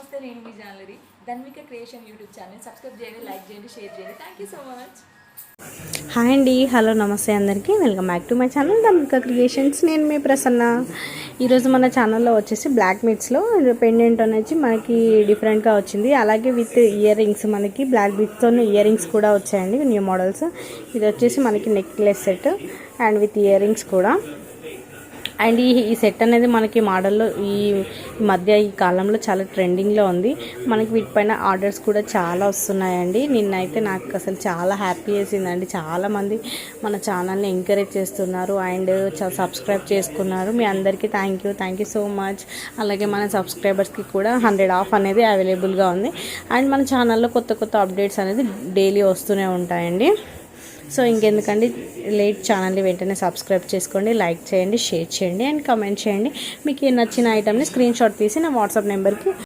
నమస్తే, నేను మీ jewellery Dhanvika creation YouTube channel subscribe చేయండి, లైక్ చేయండి, షేర్ చేయండి. Thank you so much. Hi అండి, హలో, నమస్తే అందరికీ. Welcome back to my channel Dhanvika creations. నేను మీ ప్రసన్న. ఈరోజు మన ఛానల్లో వచ్చేసి బ్లాక్ బీడ్స్లో పెండెంట్ అనేది మనకి డిఫరెంట్గా వచ్చింది. అలాగే విత్ ఇయర్ రింగ్స్, మనకి బ్లాక్ బీడ్స్తో ఇయర్ రింగ్స్ కూడా వచ్చాయండి, న్యూ మోడల్స్. ఇది వచ్చేసి మనకి necklace set and with ear rings కూడా. అండ్ ఈ సెట్ అనేది మనకి మోడల్లో ఈ మధ్య ఈ కాలంలో చాలా ట్రెండింగ్లో ఉంది. మనకి వీటిపైన ఆర్డర్స్ కూడా చాలా వస్తున్నాయండి. నిన్నైతే నాకు అసలు చాలా హ్యాపీ వేసిందండి. చాలామంది మన ఛానల్ని ఎంకరేజ్ చేస్తున్నారు అండ్ సబ్స్క్రైబ్ చేసుకున్నారు. మీ అందరికీ థ్యాంక్ యూ సో మచ్. అలాగే మన సబ్స్క్రైబర్స్కి కూడా 100 ఆఫ్ అనేది అవైలబుల్గా ఉంది. అండ్ మన ఛానల్లో కొత్త అప్డేట్స్ అనేది డైలీ వస్తూనే ఉంటాయండి. సో ఇంకెందుకండి లేట్, ఛానల్ని వెంటనే సబ్స్క్రైబ్ చేసుకోండి, లైక్ చేయండి, షేర్ చేయండి అండ్ కామెంట్ చేయండి. మీకు నచ్చిన ఐటమ్ని స్క్రీన్ షాట్ తీసి నా వాట్సాప్ నెంబర్కి